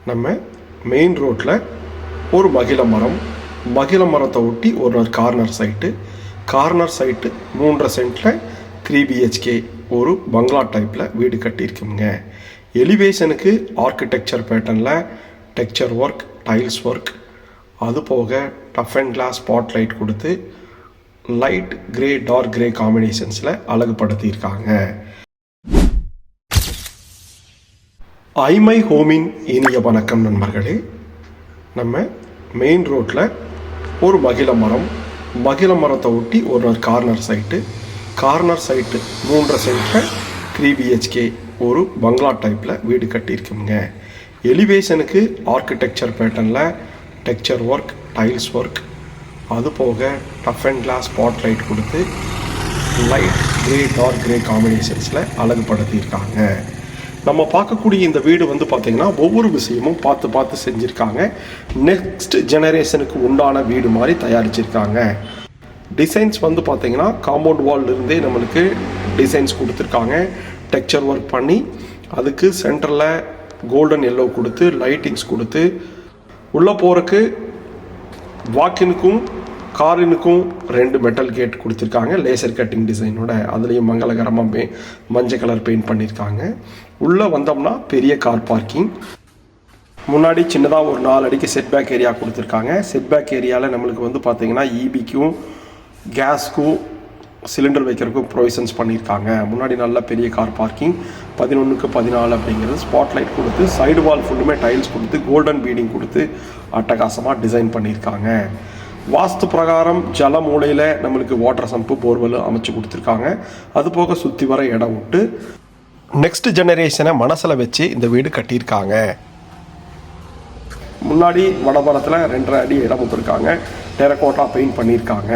நம்ம மெயின் ரோட்டில் ஒரு மகிழ மரத்தை ஒட்டி ஒரு கார்னர் சைட்டு 3.5 சென்ட்டில் 3 BHK ஒரு பங்களா டைப்பில் வீடு கட்டியிருக்குங்க. எலிவேஷனுக்கு ஆர்கிடெக்சர் பேட்டர்னில் டெக்ஸ்சர் ஒர்க், டைல்ஸ் ஒர்க், அது போக tough and glass spot light கொடுத்து லைட் கிரே டார்க் கிரே காம்பினேஷன்ஸில் அழகுபடுத்தியிருக்காங்க. ஐமை ஹோமின் இனிய வணக்கம் நண்பர்களே. நம்ம மெயின் ரோட்டில் ஒரு மகிழ மரத்தை ஒட்டி ஒரு கார்னர் சைட்டு 3.5 சென்ட்டில் 3 BHK ஒரு பங்களா டைப்பில் வீடு கட்டியிருக்குங்க. எலிவேஷனுக்கு ஆர்கிடெக்சர் பேட்டர்னில் டெக்ஸ்சர் ஒர்க், டைல்ஸ் ஒர்க், அது போக tough and glass spot light கொடுத்து லைட் கிரே டார்க் கிரே காம்பினேஷன்ஸில் அழகுபடுத்தியிருக்காங்க. நம்ம பார்க்கக்கூடிய இந்த வீடு பார்த்திங்கன்னா ஒவ்வொரு விஷயமும் பார்த்து செஞ்சுருக்காங்க. நெக்ஸ்ட் ஜெனரேஷனுக்கு உண்டான வீடு மாதிரி தயாரிச்சிருக்காங்க. டிசைன்ஸ் பார்த்திங்கன்னா காம்பவுண்ட் வால்லிருந்தே நம்மளுக்கு டிசைன்ஸ் கொடுத்துருக்காங்க. டெக்ஸ்சர் ஒர்க் பண்ணி அதுக்கு சென்டரில் கோல்டன் எல்லோ கொடுத்து லைட்டிங்ஸ் கொடுத்து உள்ளே போகிறக்கு வாக்கினுக்கும் காரினுக்கும் 2 மெட்டல் கேட் கொடுத்துருக்காங்க. லேசர் கட்டிங் டிசைனோட அதுலேயும் மங்களகரமாக மஞ்சள் கலர் பெயிண்ட் பண்ணியிருக்காங்க. உள்ளே வந்தோம்னா பெரிய கார் பார்க்கிங், முன்னாடி சின்னதாக ஒரு 4 அடிக்கு செட்பேக் ஏரியா கொடுத்துருக்காங்க. செட்பேக் ஏரியாவில் நம்மளுக்கு பார்த்திங்கன்னா இபிக்கும் கேஸ்க்கும் சிலிண்டர் வைக்கிறதுக்கும் ப்ரொவிஷன்ஸ் பண்ணியிருக்காங்க. முன்னாடி நல்ல பெரிய கார் பார்க்கிங் 11x14 அப்படிங்கிறது ஸ்பாட் லைட் கொடுத்து சைடு வால் ஃபுல்லுமே டைல்ஸ் கொடுத்து கோல்டன் பீடிங் கொடுத்து அட்டகாசமாக டிசைன் பண்ணியிருக்காங்க. வாஸ்து பிரகாரம் ஜல மூலையில் நம்மளுக்கு வாட்டர் சம்பு போர்வெல் அமைச்சு கொடுத்துருக்காங்க. அது போக சுற்றி வர இடம் விட்டு நெக்ஸ்ட் ஜெனரேஷனை மனசில் வச்சு இந்த வீடு கட்டியிருக்காங்க. முன்னாடி வடபுறத்தில் 2.5 அடி இடம் விட்டுருக்காங்க. டெரகோட்டா பெயிண்ட் பண்ணியிருக்காங்க.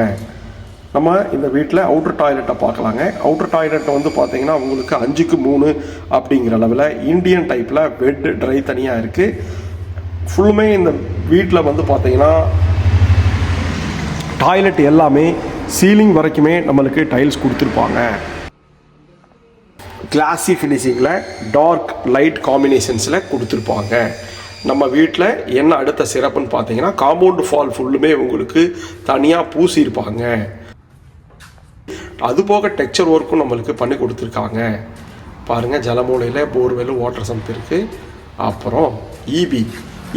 நம்ம இந்த வீட்டில் அவுட்டர் டாய்லெட்டை பார்க்கலாங்க. அவுட்டர் டாய்லெட் பார்த்தீங்கன்னா உங்களுக்கு 5x3 அப்படிங்கிற அளவில் இந்தியன் டைப்பில் பெட் ட்ரை தனியாக இருக்குது. ஃபுல்லுமே இந்த வீட்டில் பார்த்தீங்கன்னா டாய்லெட் எல்லாமே சீலிங் வரைக்குமே நம்மளுக்கு டைல்ஸ் கொடுத்துருப்பாங்க. கிளாஸி ஃபினிஷிங்கில் டார்க் லைட் காம்பினேஷன்ஸில் கொடுத்துருப்பாங்க. நம்ம வீட்டில் என்ன அடுத்த சிறப்புன்னு பார்த்தீங்கன்னா காம்பவுண்டு ஃபால் ஃபுல்லுமே உங்களுக்கு தனியாக பூசியிருப்பாங்க. அதுபோக டெக்ஸ்சர் ஒர்க்கும் நம்மளுக்கு பண்ணி கொடுத்துருக்காங்க. பாருங்கள், ஜலமூலையில் போர்வெல் வாட்டர் சம்ப் இருக்குது. அப்புறம்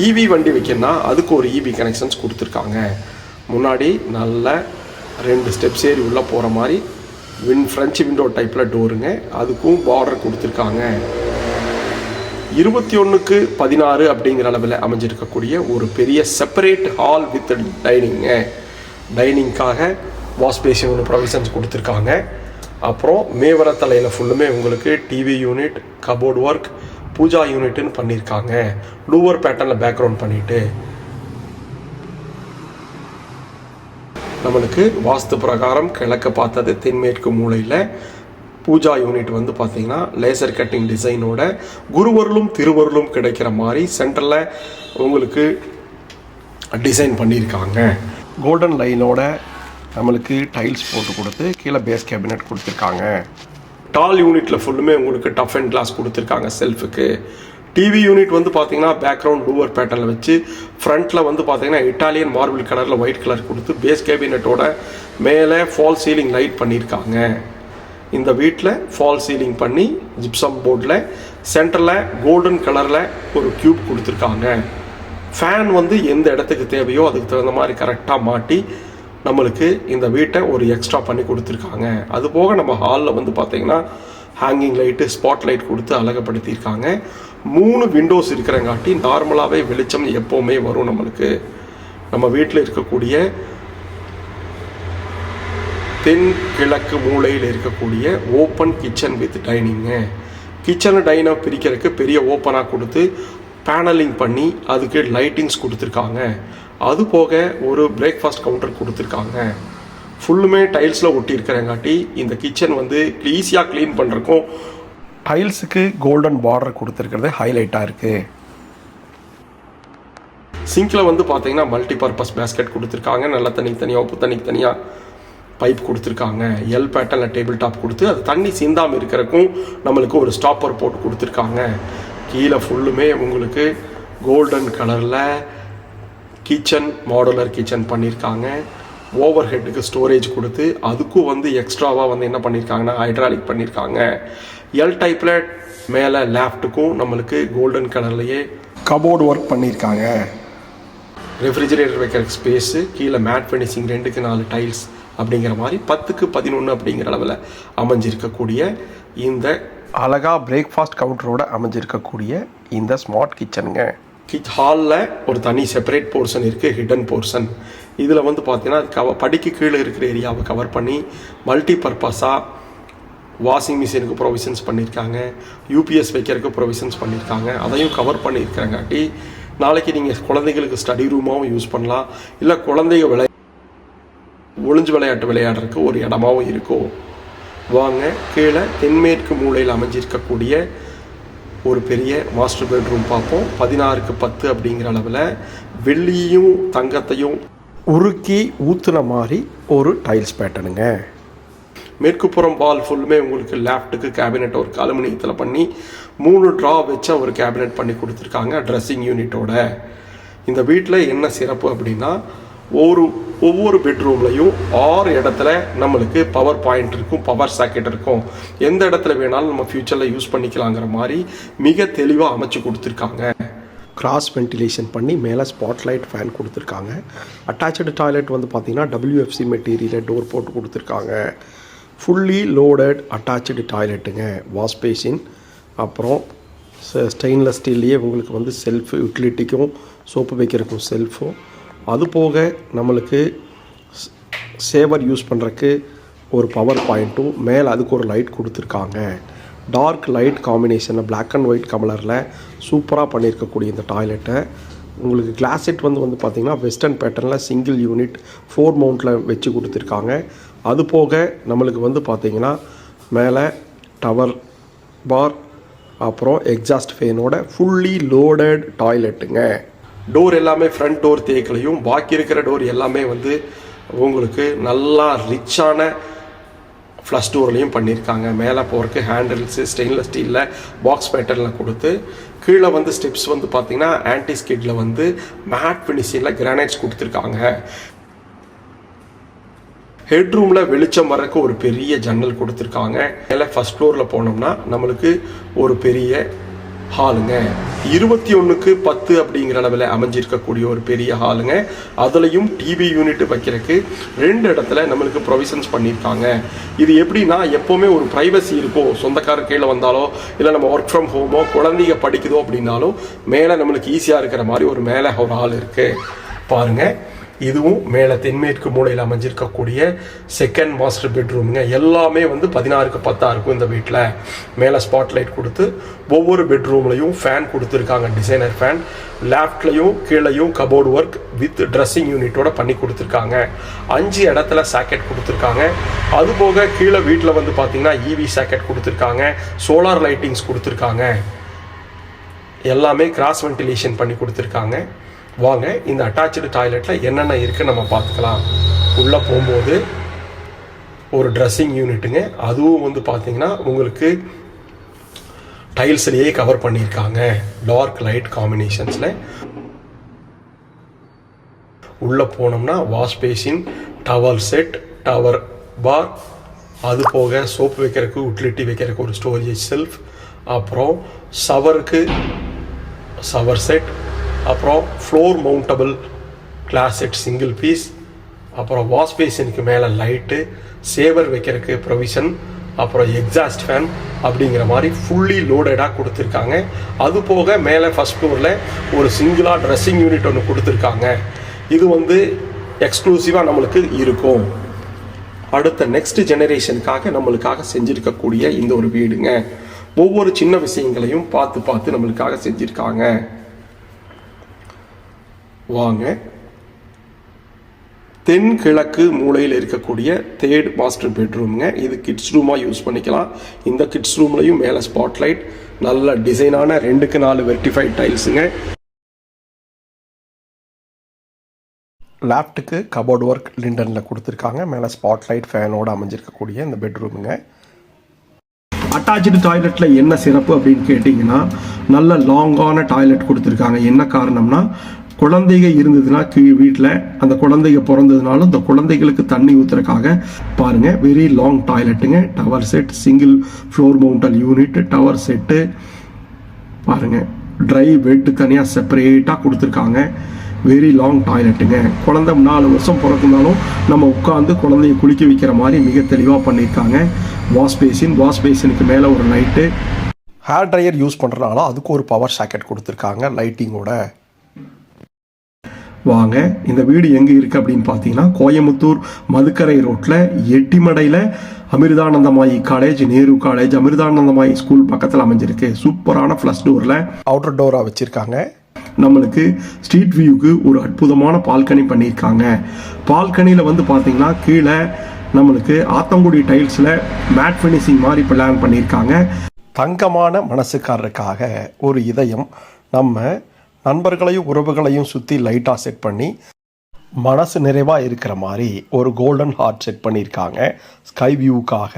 இபி வண்டி வைக்கணும்னா அதுக்கு ஒரு இபி கனெக்ஷன்ஸ் கொடுத்துருக்காங்க. முன்னாடி நல்ல 2 ஸ்டெப்ஸ் ஏறி உள்ளே போகிற மாதிரி ஃப்ரெஞ்சு விண்டோ டைப்பில் டோருங்க. அதுக்கும் பார்டர் கொடுத்துருக்காங்க. 21x16 அப்படிங்கிற அளவில் அமைஞ்சிருக்கக்கூடிய ஒரு பெரிய செப்பரேட் ஹால் வித் டைனிங்காக வாஷ் பேசின் ஒன்று ப்ரொவிஷன்ஸ் கொடுத்துருக்காங்க. அப்புறம் மேவரத்தலையில் ஃபுல்லுமே உங்களுக்கு TV unit, cupboard work, pooja யூனிட்னு பண்ணியிருக்காங்க. லூவர் பேட்டர்னில் பேக்ரவுண்ட் பண்ணிவிட்டு நம்மளுக்கு வாஸ்து பிரகாரம் கிழக்க பார்த்தது தென்மேற்கு மூலையில் பூஜா யூனிட் பார்த்திங்கன்னா லேசர் கட்டிங் டிசைனோட குருவருளும் திருவருளும் கிடைக்கிற மாதிரி சென்டரில் உங்களுக்கு டிசைன் பண்ணியிருக்காங்க. கோல்டன் லைனோட நம்மளுக்கு டைல்ஸ் போட்டு கொடுத்து கீழே பேஸ் கேபினட் கொடுத்துருக்காங்க. டால் யூனிட்டில் ஃபுல்லுமே உங்களுக்கு டஃப் அண்ட் கிளாஸ் கொடுத்துருக்காங்க. செல்ஃபுக்கு டிவி யூனிட் பார்த்தீங்கன்னா பேக்ரவுண்ட் லூவர் பேட்டர்னில் வச்சு ஃப்ரண்ட்டில் பார்த்தீங்கன்னா இட்டாலியன் மார்பிள் கலரில் ஒயிட் கலர் கொடுத்து பேஸ் கேபினட்டோட மேலே ஃபால் சீலிங் லைட் பண்ணியிருக்காங்க. இந்த வீட்டில் ஃபால் சீலிங் பண்ணி ஜிப்சம் போர்டில் சென்டரில் கோல்டன் கலரில் ஒரு க்யூப் கொடுத்துருக்காங்க. ஃபேன் எந்த இடத்துக்கு தேவையோ அதுக்கு தகுந்த மாதிரி கரெக்டாக மாட்டி நம்மளுக்கு இந்த வீட்டை ஒரு எக்ஸ்ட்ரா பண்ணி கொடுத்துருக்காங்க. அதுபோக நம்ம ஹாலில் பார்த்தீங்கன்னா ஹேங்கிங் லைட்டு, ஸ்பாட் லைட் கொடுத்து அழகுபடுத்தியிருக்காங்க. 3 விண்டோஸ் இருக்கிறங்காட்டி நார்மலாகவே வெளிச்சம் எப்போவுமே வரும். நம்மளுக்கு நம்ம வீட்டில் இருக்கக்கூடிய தென்கிழக்கு மூலையில் இருக்கக்கூடிய ஓப்பன் கிச்சன் வித் டைனிங்கு. கிச்சனு டைனை பிரிக்கிறதுக்கு பெரிய ஓப்பனாக கொடுத்து பேனலிங் பண்ணி அதுக்கு லைட்டிங்ஸ் கொடுத்துருக்காங்க. அது போக ஒரு பிரேக்ஃபாஸ்ட் கவுண்டர் கொடுத்துருக்காங்க. ஃபுல்லுமே டைல்ஸில் ஒட்டி இருக்கிறங்காட்டி இந்த கிச்சன் ஈஸியாக க்ளீன் பண்ணுறக்கும் டைல்ஸுக்கு கோல்டன் பார்டர் கொடுத்துருக்கிறது ஹைலைட்டாக இருக்குது. சிங்கில் பார்த்தீங்கன்னா மல்டி பர்பஸ் பேஸ்கெட் கொடுத்துருக்காங்க. நல்ல தனியாக உப்பு தனியாக பைப் கொடுத்துருக்காங்க. எல் பேட்டர்னில் டேபிள் டாப் கொடுத்து அது தண்ணி சிந்தாமல் இருக்கிறக்கும் நம்மளுக்கு ஒரு ஸ்டாப்பர் போட்டு கொடுத்துருக்காங்க. கீழே ஃபுல்லுமே உங்களுக்கு கோல்டன் கலரில் கிச்சன், மாடுலர் கிச்சன் பண்ணியிருக்காங்க. ஓவர் ஹெட்டுக்கு ஸ்டோரேஜ் கொடுத்து அதுக்கும் வந்து எக்ஸ்ட்ராவாக வந்து என்ன பண்ணியிருக்காங்கன்னா ஹைட்ராலிக் பண்ணியிருக்காங்க. எல் டைப்பில் மேலே லேஃப்ட்டுக்கும் நம்மளுக்கு கோல்டன் கலர்லேயே கபோர்டு ஒர்க் பண்ணியிருக்காங்க. ரெஃப்ரிஜிரேட்டர் வைக்கிற ஸ்பேஸு, கீழே மேட் ஃபினிஷிங் 2க்கு 4 டைல்ஸ் அப்படிங்கிற மாதிரி 10க்கு 11 அப்படிங்கிற அளவில் அமைஞ்சிருக்கக்கூடிய இந்த அழகாக பிரேக்ஃபாஸ்ட் கவுண்டரோட அமைஞ்சிருக்கக்கூடிய இந்த ஸ்மார்ட் கிச்சனுங்க. ஹாலில் ஒரு தனி செப்பரேட் போர்ஷன் இருக்குது, ஹிடன் போர்ஷன். இதில் வந்து பார்த்தீங்கன்னா படிக்கு கீழே இருக்கிற ஏரியாவை கவர் பண்ணி மல்டி பர்பஸாக வாஷிங் மிஷினுக்கு ப்ரொவிஷன்ஸ் பண்ணியிருக்காங்க, யூபிஎஸ் வைக்கிறதுக்கு ப்ரொவிஷன்ஸ் பண்ணியிருக்காங்க. அதையும் கவர் பண்ணியிருக்கிறங்காட்டி நாளைக்கு நீங்கள் குழந்தைங்களுக்கு ஸ்டடி ரூமாகவும் யூஸ் பண்ணலாம், இல்லை குழந்தைங்க ஒளிஞ்சு விளையாட்டு விளையாடுறதுக்கு ஒரு இடமாவும் இருக்கும். வாங்க கீழே தென்மேற்கு மூலையில் அமைஞ்சிருக்கக்கூடிய ஒரு பெரிய மாஸ்டர் பெட்ரூம் பார்ப்போம். 16க்கு 10 அப்படிங்கிற அளவில் வெள்ளியும் தங்கத்தையும் உருக்கி ஊற்றுன மாதிரி ஒரு டைல்ஸ் பேட்டர்னுங்க. மேற்குப்புறம் வால் ஃபுல்லுமே உங்களுக்கு லேஃப்ட்டுக்கு கேபினெட் ஒர்க் அலுமினியத்தில் பண்ணி 3 ட்ரா வச்ச ஒரு கேபினெட் பண்ணி கொடுத்துருக்காங்க ட்ரெஸ்ஸிங் யூனிட்டோட. இந்த வீட்டில் என்ன சிறப்பு அப்படின்னா ஒவ்வொரு பெட்ரூம்லையும் 6 இடத்துல நம்மளுக்கு பவர் பாயிண்ட் இருக்கும், பவர் சாக்கெட் இருக்கும். எந்த இடத்துல வேணாலும் நம்ம ஃப்யூச்சரில் யூஸ் பண்ணிக்கலாங்கிற மாதிரி மிக தெளிவாக அமைச்சு கொடுத்துருக்காங்க. கிராஸ் வென்டிலேஷன் பண்ணி மேலே ஸ்பாட்லைட் ஃபேன் கொடுத்துருக்காங்க. அட்டாச்சு டாய்லெட் வந்து பார்த்திங்கன்னா WFC மெட்டீரியலில் டோர் போட்டு கொடுத்துருக்காங்க. ஃபுல்லி லோடட் அட்டாச்சு டாய்லெட்டுங்க. வாஷ் பேசின், அப்புறம் ஸ்டெயின்லெஸ் ஸ்டீல்லையே உங்களுக்கு வந்து செல்ஃபு, யூட்டிலிட்டிக்கும் சோப்பு வைக்கிறதுக்கும் செல்ஃபும், அது போக நம்மளுக்கு சேவர் யூஸ் பண்ணுறதுக்கு ஒரு பவர் பாயிண்ட்டும், மேலே அதுக்கு ஒரு லைட் கொடுத்துருக்காங்க. டார்க் லைட் காம்பினேஷனில் பிளாக் அண்ட் ஒயிட் கலரில் சூப்பராக பண்ணியிருக்கக்கூடிய இந்த டாய்லெட்டை உங்களுக்கு கிளாஸெட் வந்து பார்த்திங்கன்னா வெஸ்டர்ன் பேட்டர்னில் சிங்கிள் யூனிட் 4 மவுண்டில் வச்சு கொடுத்துருக்காங்க. அது போக நம்மளுக்கு வந்து பார்த்திங்கன்னா மேலே டவர் பார், அப்புறம் எக்ஸாஸ்ட் ஃபேனோட ஃபுல்லி லோடட் டாய்லெட்டுங்க. டோர் எல்லாமே ஃப்ரண்ட் டோர் தேக்கலையும், பாக்கி இருக்கிற டோர் எல்லாமே வந்து உங்களுக்கு நல்லா ரிச்சான ஃப்ளஷ் டோர்லையும் பண்ணியிருக்காங்க. மேலே போகிறதுக்கு ஹேண்டில்ஸு ஸ்டெயின்லெஸ் ஸ்டீலில் பாக்ஸ் பேட்டர்னில் கொடுத்து, கீழே வந்து ஸ்டெப்ஸ் வந்து பார்த்திங்கன்னா ஆன்டி ஸ்கிட்டில் வந்து மேட் ஃபினிஷிங்கில் கிரானைட்ஸ் கொடுத்துருக்காங்க. ஹெட்ரூமில் வெளிச்சம் வரக்கு ஒரு பெரிய ஜன்னல் கொடுத்துருக்காங்க. மேலே ஃபஸ்ட் ஃப்ளோரில் போனோம்னா நம்மளுக்கு ஒரு பெரிய ஹாலுங்க. 21க்கு 10 அப்படிங்கிற அளவில் அமைஞ்சிருக்கக்கூடிய ஒரு பெரிய ஹாலுங்க. அதுலேயும் டிவி யூனிட் வைக்கிறதுக்கு 2 இடத்துல நம்மளுக்கு ப்ரொவிஷன்ஸ் பண்ணியிருக்காங்க. இது எப்படின்னா எப்போவுமே ஒரு ப்ரைவசி இருக்கும். சொந்தக்காரர் கீழே வந்தாலோ, இல்லை நம்ம ஒர்க் ஃப்ரம் ஹோமோ, குழந்தைங்க படிக்குதோ அப்படின்னாலும் மேலே நம்மளுக்கு ஈஸியாக இருக்கிற மாதிரி ஒரு மேலே ஒரு ஹால் இருக்குது பாருங்கள். இதுவும் மேலே தென்மேற்கு மூலையில் அமைஞ்சிருக்கக்கூடிய செகண்ட் மாஸ்டர் பெட்ரூமுங்க. எல்லாமே வந்து 16க்கு 10 இருக்கும் இந்த வீட்டில். மேலே ஸ்பாட்லைட் கொடுத்து ஒவ்வொரு பெட்ரூம்லையும் ஃபேன் கொடுத்துருக்காங்க, டிசைனர் ஃபேன். லேஃப்ட்லையும் கீழேயும் கபோர்டு ஒர்க் வித் ட்ரெஸ்ஸிங் யூனிட்டோட பண்ணி கொடுத்துருக்காங்க. 5 இடத்துல சாக்கெட் கொடுத்துருக்காங்க. அதுபோக கீழே வீட்டில் வந்து பார்த்திங்கன்னா EV சாக்கெட் கொடுத்துருக்காங்க, சோலார் லைட்டிங்ஸ் கொடுத்துருக்காங்க. எல்லாமே கிராஸ் வென்டிலேஷன் பண்ணி கொடுத்துருக்காங்க. வாங்க இந்த அட்டாச்சு டாய்லெட்டில் என்னென்ன இருக்குன்னு நம்ம பார்த்துக்கலாம். உள்ளே போகும்போது ஒரு ட்ரெஸ்ஸிங் யூனிட்டுங்க. அதுவும் வந்து பார்த்தீங்கன்னா உங்களுக்கு டைல்ஸ்லேயே கவர் பண்ணியிருக்காங்க, டார்க் லைட் காம்பினேஷன்ஸில். உள்ளே போனோம்னா wash basin, towel set, towel bar, அது போக சோப்பு வைக்கிறதுக்கு, யூட்டிலிட்டி வைக்கிறதுக்கு ஒரு ஸ்டோரேஜ் செல்ஃப், அப்புறம் ஷவருக்கு ஷவர் செட், அப்புறம் floor mountable glass set single piece, அப்புறம் வாஷ் பேசினுக்கு மேலே லைட்டு, சேவர் வைக்கிறதுக்கு ப்ரொவிஷன், அப்புறம் எக்ஸாஸ்ட் ஃபேன் அப்படிங்கிற மாதிரி ஃபுல்லி லோடடாக கொடுத்துருக்காங்க. அது போக மேலே ஃபஸ்ட் ஃப்ளோரில் ஒரு சிங்கிளாக ட்ரெஸ்ஸிங் யூனிட் ஒன்று கொடுத்துருக்காங்க. இது வந்து எக்ஸ்க்ளூசிவாக நம்மளுக்கு இருக்கும். அடுத்த நெக்ஸ்ட் ஜெனரேஷனுக்காக நம்மளுக்காக செஞ்சுருக்கக்கூடிய இந்த ஒரு வீடுங்க. ஒவ்வொரு சின்ன விஷயங்களையும் பார்த்து நம்மளுக்காக செஞ்சுருக்காங்க. வாங்க தென்கிழக்கு மூலையில் இருக்கக்கூடிய 3rd மாஸ்டர் பெட்ரூமுங்க. இது கிட்ஸ் ரூமாக யூஸ் பண்ணிக்கலாம். இந்த கிட்ஸ் ரூம்லையும் மேலே ஸ்பாட்லைட், நல்ல டிசைனான 2க்கு 4 வெர்டிஃபைட் டைல்ஸுங்க. லேப்டுக்கு கபோர்டு ஒர்க் லிண்டனில் கொடுத்துருக்காங்க. மேலே ஸ்பாட்லைட் ஃபேனோடு அமைஞ்சிருக்கக்கூடிய இந்த பெட்ரூமுங்க. அட்டாச்சு டாய்லெட்டில் என்ன சிறப்பு அப்படின்னு கேட்டிங்கன்னா நல்ல லாங்கான டாய்லெட் கொடுத்துருக்காங்க. என்ன காரணம்னா குழந்தைங்க இருந்ததுன்னா வீட்டில் அந்த குழந்தைங்க பிறந்ததுனாலும் இந்த குழந்தைகளுக்கு தண்ணி ஊற்றுறதுக்காக பாருங்கள் வெரி லாங் டாய்லெட்டுங்க. Towel set, single floor mounted unit, towel set பாருங்கள். ட்ரை வெட் தனியாக செப்பரேட்டாக கொடுத்துருக்காங்க. வெரி லாங் டாய்லெட்டுங்க. குழந்தை 4 வருஷம் பிறக்குனாலும் நம்ம உட்காந்து குழந்தைய குளிக்க வைக்கிற மாதிரி மிக தெளிவாக பண்ணியிருக்காங்க. வாஷ் பேசினுக்கு மேலே ஒரு லைட்டு. ஹேர் ட்ரையர் யூஸ் பண்ணுறதுனால அதுக்கு ஒரு பவர் சாக்கெட் கொடுத்துருக்காங்க லைட்டிங்கோட. வாங்க இந்த வீடு எங்கே இருக்குது அப்படின்னு பார்த்தீங்கன்னா கோயம்புத்தூர் மதுக்கரை ரோட்டில் எட்டிமடையில் அமிர்தானந்தமாயி காலேஜ், நேரு காலேஜ், அமிர்தானந்தமாயி ஸ்கூல் பக்கத்தில் அமைஞ்சிருக்கு. சூப்பரான ஃப்ளஷ் டோரில் அவுட்டர் டோராக வச்சுருக்காங்க. நம்மளுக்கு ஸ்ட்ரீட் வியூக்கு ஒரு அற்புதமான பால்கனி பண்ணியிருக்காங்க. பால்கனியில் வந்து பார்த்தீங்கன்னா கீழே நம்மளுக்கு ஆத்தங்குடி டைல்ஸில் மேட் ஃபினிஷிங் மாதிரி பிளான் பண்ணியிருக்காங்க. தங்கமான மனசுக்காரருக்காக ஒரு இதயம் நம்ம நண்பர்களையும் உறவுகளையும் சுற்றி லைட்டாக செட் பண்ணி மனசு நிறைவாக இருக்கிற மாதிரி ஒரு கோல்டன் ஹார்ட் செட் பண்ணியிருக்காங்க ஸ்கை வியூக்காக.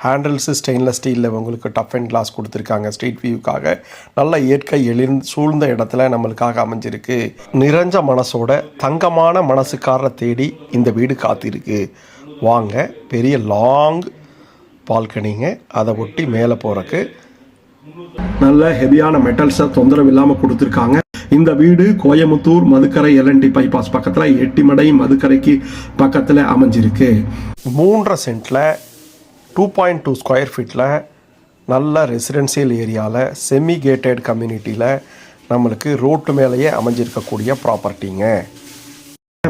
ஹேண்டில்ஸு ஸ்டெயின்லெஸ் ஸ்டீலில் உங்களுக்கு டஃப் அண்ட் கிளாஸ் கொடுத்துருக்காங்க ஸ்ட்ரீட் வியூக்காக. நல்ல இயற்கை சூழ்ந்த இடத்துல நம்மளுக்காக அமைஞ்சிருக்கு. நிறைஞ்ச மனசோட தங்கமான மனசுக்காரரை தேடி இந்த வீடு காத்திருக்கு. வாங்க, பெரிய லாங் பால்கனிங்க, அதை ஒட்டி மேலே போகிறக்கு நல்ல ஹெவியான மெட்டல்ஸை தொந்தரவு இல்லாமல் கொடுத்துருக்காங்க. இந்த வீடு கோயம்புத்தூர் மதுக்கரை LNT பைபாஸ் பக்கத்தில் எட்டிமடை மதுக்கரைக்கு பக்கத்தில் அமைஞ்சிருக்கு. 3.5 சென்ட்டில் 2.2 ஸ்கொயர் ஃபீட்டில் நல்ல ரெசிடென்சியல் ஏரியாவில் செமி கேட்டட் கம்யூனிட்டியில் நம்மளுக்கு ரோட்டு மேலேயே அமைஞ்சிருக்கக்கூடிய ப்ராப்பர்ட்டிங்க.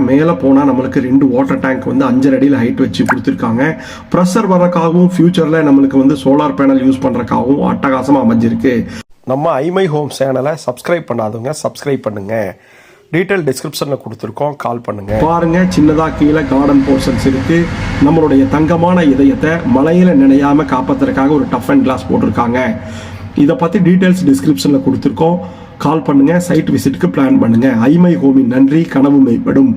மேலே போனால் நம்மளுக்கு 2 வாட்டர் டேங்க் வந்து 5 அடியில் ஹைட் வச்சு கொடுத்துருக்காங்க. ப்ரெஷர் வரக்காகவும் ஃபியூச்சரில் நம்மளுக்கு வந்து சோலார் பேனல் யூஸ் பண்ணுறக்காகவும் அட்டகாசமாக அமைஞ்சிருக்கு. நம்ம ஐமை ஹோம் சேனலை சப்ஸ்கிரைப் பண்ணாதவங்க சப்ஸ்கிரைப் பண்ணுங்கள். டீட்டெயில் டிஸ்கிரிப்ஷனில் கொடுத்துருக்கோம், கால் பண்ணுங்கள். பாருங்கள், சின்னதாக கீழே கார்டன் போர்ஷன்ஸ் இருக்குது. நம்மளுடைய தங்கமான இதயத்தை மழையில் நினையாமல் காப்பாற்றுறதுக்காக ஒரு டஃப் அண்ட் கிளாஸ் போட்டிருக்காங்க. இதை பற்றி டீட்டெயில்ஸ் டிஸ்கிரிப்ஷனில் கொடுத்துருக்கோம், கால் பண்ணுங்கள். சைட் விசிட்டுக்கு பிளான் பண்ணுங்கள். ஐமை ஹோமின் நன்றி, கனவு மெய்ப்படும்.